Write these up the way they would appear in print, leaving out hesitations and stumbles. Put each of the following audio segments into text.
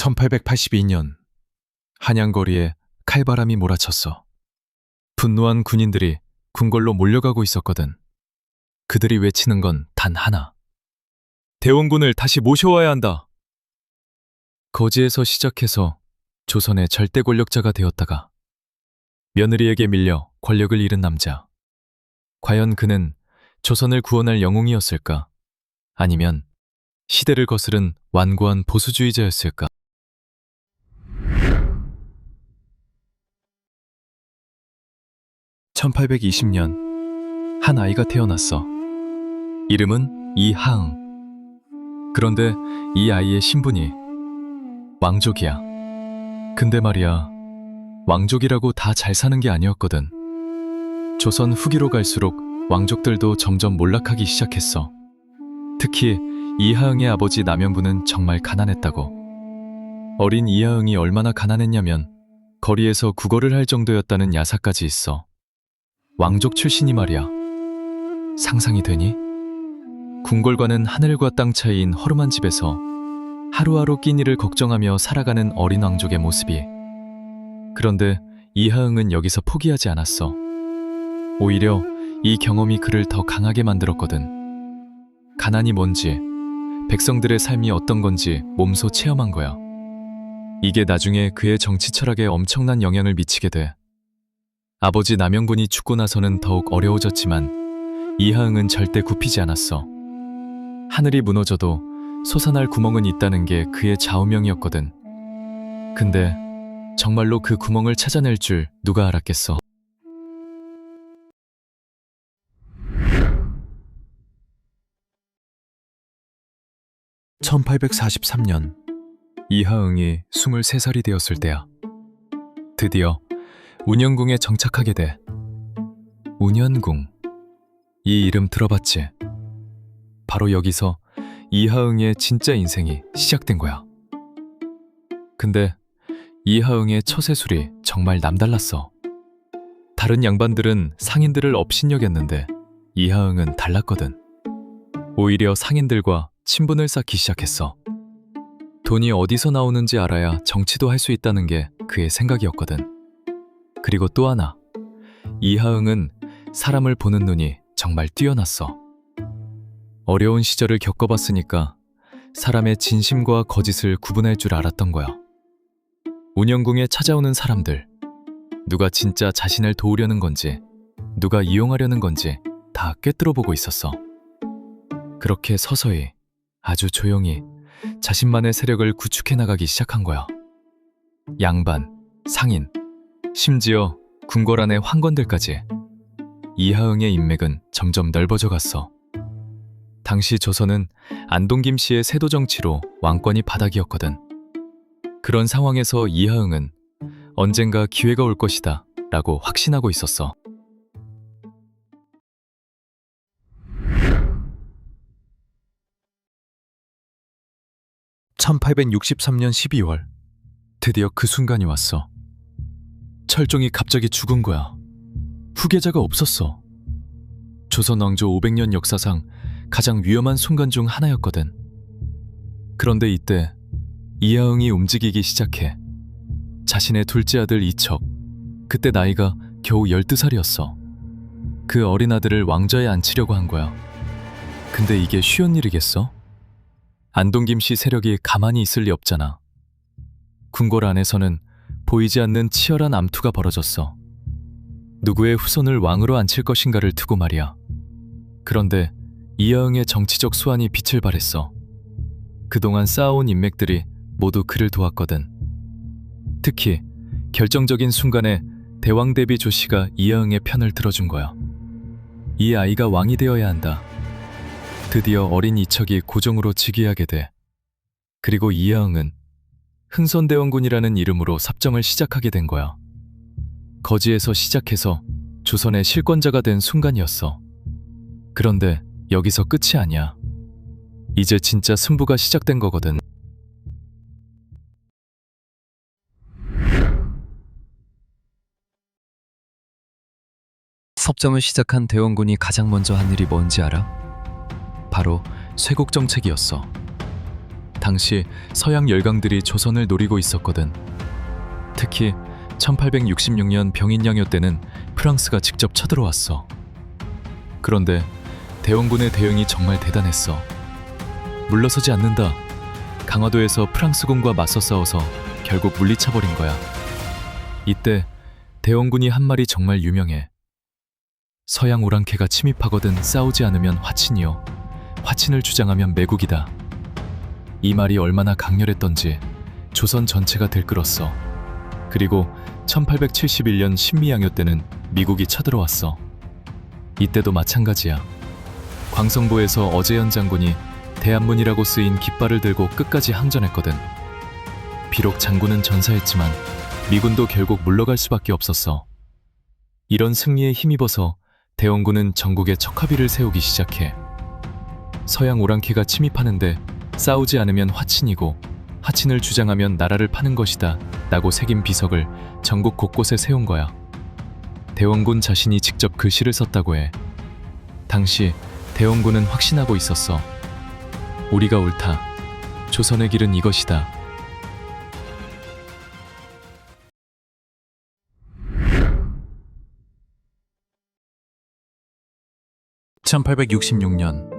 1882년 한양거리에 칼바람이 몰아쳤어. 분노한 군인들이 궁궐로 몰려가고 있었거든. 그들이 외치는 건 단 하나. 대원군을 다시 모셔와야 한다. 거지에서 시작해서 조선의 절대 권력자가 되었다가 며느리에게 밀려 권력을 잃은 남자. 과연 그는 조선을 구원할 영웅이었을까? 아니면 시대를 거스른 완고한 보수주의자였을까? (1820년) 한 아이가 태어났어. 이름은 이하응. 그런데 이 아이의 신분이 왕족이야. 근데 말이야, 왕족이라고 다 잘 사는 게 아니었거든. 조선 후기로 갈수록 왕족들도 점점 몰락하기 시작했어. 특히 이하응의 아버지 남연부는 정말 가난했다고. 어린 이하응이 얼마나 가난했냐면 거리에서 구걸을 할 정도였다는 야사까지 있어. 왕족 출신이 말이야. 상상이 되니? 궁궐과는 하늘과 땅 차이인 허름한 집에서 하루하루 끼니를 걱정하며 살아가는 어린 왕족의 모습이. 그런데 이하응은 여기서 포기하지 않았어. 오히려 이 경험이 그를 더 강하게 만들었거든. 가난이 뭔지, 백성들의 삶이 어떤 건지 몸소 체험한 거야. 이게 나중에 그의 정치 철학에 엄청난 영향을 미치게 돼. 아버지 남영군이 죽고 나서는 더욱 어려워졌지만 이하응은 절대 굽히지 않았어. 하늘이 무너져도 솟아날 구멍은 있다는 게 그의 좌우명이었거든. 근데 정말로 그 구멍을 찾아낼 줄 누가 알았겠어. (1843년) 이하응이 23살이 되었을 때야. 드디어 운영궁에 정착하게 돼. 운현궁, 이 이름 들어봤지? 바로 여기서 이하응의 진짜 인생이 시작된 거야. 근데 이하응의 처세술이 정말 남달랐어. 다른 양반들은 상인들을 업신여겼는데 이하응은 달랐거든. 오히려 상인들과 친분을 쌓기 시작했어. 돈이 어디서 나오는지 알아야 정치도 할 수 있다는 게 그의 생각이었거든. 그리고 또 하나, 이하응은 사람을 보는 눈이 정말 뛰어났어. 어려운 시절을 겪어봤으니까 사람의 진심과 거짓을 구분할 줄 알았던 거야. 운영궁에 찾아오는 사람들, 누가 진짜 자신을 도우려는 건지, 누가 이용하려는 건지 다 꿰뚫어보고 있었어. 그렇게 서서히, 아주 조용히 자신만의 세력을 구축해 나가기 시작한 거야. 양반, 상인, 심지어 궁궐 안의 황건들까지. 이하응의 인맥은 점점 넓어져 갔어. 당시 조선은 안동김 씨의 세도 정치로 왕권이 바닥이었거든. 그런 상황에서 이하응은 언젠가 기회가 올 것이다 라고 확신하고 있었어. (1863년 12월) 드디어 그 순간이 왔어. 철종이 갑자기 죽은 거야. 후계자가 없었어. 조선 왕조 500년 역사상 가장 위험한 순간 중 하나였거든. 그런데 이때 이하응이 움직이기 시작해. 자신의 둘째 아들 이척, 그때 나이가 겨우 12살이었어. 그 어린 아들을 왕좌에 앉히려고 한 거야. 근데 이게 쉬운 일이겠어? 안동김 씨 세력이 가만히 있을 리 없잖아. 궁궐 안에서는 보이지 않는 치열한 암투가 벌어졌어. 누구의 후손을 왕으로 앉힐 것인가를 두고 말이야. 그런데 이하응의 정치적 수완이 빛을 발했어. 그동안 쌓아온 인맥들이 모두 그를 도왔거든. 특히 결정적인 순간에 대왕 대비 조씨가 이하응의 편을 들어준 거야. 이 아이가 왕이 되어야 한다. 드디어 어린 이척이 고종으로 즉위하게 돼. 그리고 이하응은 흥선대원군이라는 이름으로 삽정을 시작하게 된 거야. 거지에서 시작해서 조선의 실권자가 된 순간이었어. 그런데 여기서 끝이 아니야. 이제 진짜 승부가 시작된 거거든. 섭정을 시작한 대원군이 가장 먼저 한 일이 뭔지 알아? 바로 쇄국 정책이었어. 당시 서양 열강들이 조선을 노리고 있었거든. 특히 1866년 병인양요 때는 프랑스가 직접 쳐들어왔어. 그런데 대원군의 대응이 정말 대단했어. 물러서지 않는다. 강화도에서 프랑스군과 맞서 싸워서 결국 물리쳐버린 거야. 이때 대원군이 한 말이 정말 유명해. 서양 오랑캐가 침입하거든 싸우지 않으면 화친이요, 화친을 주장하면 매국이다. 이 말이 얼마나 강렬했던지 조선 전체가 들끓었어. 그리고 1871년 신미양요 때는 미국이 쳐들어왔어. 이때도 마찬가지야. 광성보에서 어제현 장군이 대한문이라고 쓰인 깃발을 들고 끝까지 항전했거든. 비록 장군은 전사했지만 미군도 결국 물러갈 수밖에 없었어. 이런 승리에 힘입어서 대원군은 전국에 척화비를 세우기 시작해. 서양 오랑캐가 침입하는데 싸우지 않으면 화친이고 화친을 주장하면 나라를 파는 것이다 라고 새긴 비석을 전국 곳곳에 세운 거야. 대원군 자신이 직접 글씨를 썼다고 해. 당시 대원군은 확신하고 있었어. 우리가 옳다. 조선의 길은 이것이다. (1866년)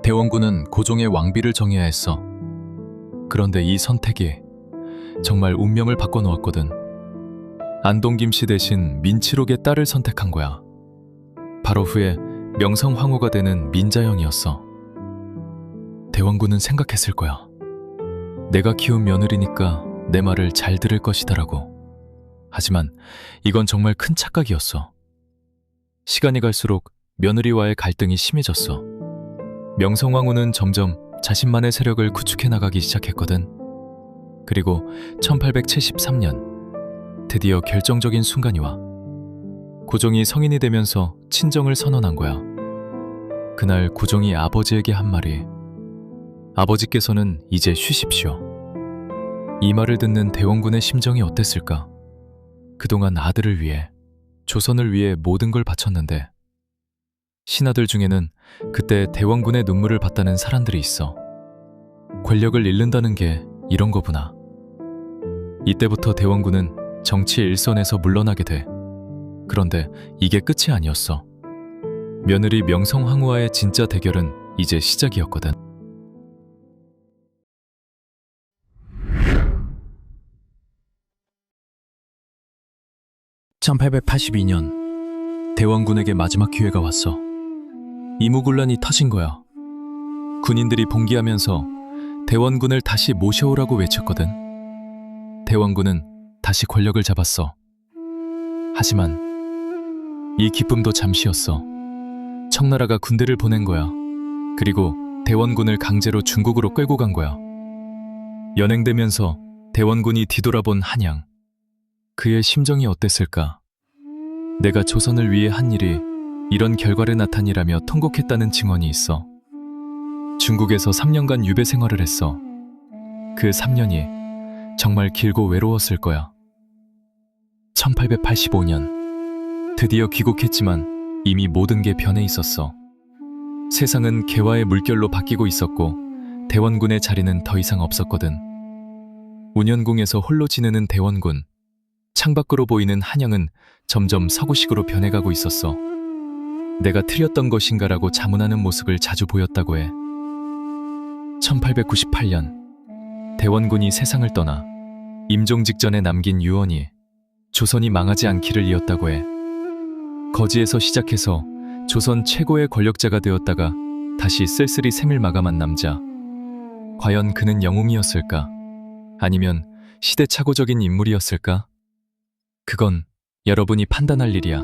대원군은 고종의 왕비를 정해야 했어. 그런데 이 선택이 정말 운명을 바꿔놓았거든. 안동김씨 대신 민치록의 딸을 선택한 거야. 바로 후에 명성황후가 되는 민자영이었어. 대원군은 생각했을 거야. 내가 키운 며느리니까 내 말을 잘 들을 것이다라고. 하지만 이건 정말 큰 착각이었어. 시간이 갈수록 며느리와의 갈등이 심해졌어. 명성황후는 점점 자신만의 세력을 구축해 나가기 시작했거든. 그리고 1873년 드디어 결정적인 순간이 와. 고종이 성인이 되면서 친정을 선언한 거야. 그날 고종이 아버지에게 한 말이, 아버지께서는 이제 쉬십시오. 이 말을 듣는 대원군의 심정이 어땠을까? 그동안 아들을 위해, 조선을 위해 모든 걸 바쳤는데 신하들 중에는 그때 대원군의 눈물을 봤다는 사람들이 있어. 권력을 잃는다는 게 이런 거구나. 이때부터 대원군은 정치 일선에서 물러나게 돼. 그런데 이게 끝이 아니었어. 며느리 명성황후와의 진짜 대결은 이제 시작이었거든. (1882년) 대원군에게 마지막 기회가 왔어. 이무군란이 터진 거야. 군인들이 봉기하면서 대원군을 다시 모셔오라고 외쳤거든. 대원군은 다시 권력을 잡았어. 하지만 이 기쁨도 잠시였어. 청나라가 군대를 보낸 거야. 그리고 대원군을 강제로 중국으로 끌고 간 거야. 연행되면서 대원군이 뒤돌아본 한양. 그의 심정이 어땠을까? 내가 조선을 위해 한 일이 이런 결과를 나타내라며 통곡했다는 증언이 있어. 중국에서 3년간 유배 생활을 했어. 그 3년이 정말 길고 외로웠을 거야. 1885년 드디어 귀국했지만 이미 모든 게 변해 있었어. 세상은 개화의 물결로 바뀌고 있었고 대원군의 자리는 더 이상 없었거든. 운현궁에서 홀로 지내는 대원군, 창밖으로 보이는 한양은 점점 서구식으로 변해가고 있었어. 내가 틀렸던 것인가라고 자문하는 모습을 자주 보였다고 해. 1898년 대원군이 세상을 떠나 임종 직전에 남긴 유언이 조선이 망하지 않기를 이었다고 해. 거지에서 시작해서 조선 최고의 권력자가 되었다가 다시 쓸쓸히 생을 마감한 남자. 과연 그는 영웅이었을까? 아니면 시대착오적인 인물이었을까? 그건 여러분이 판단할 일이야.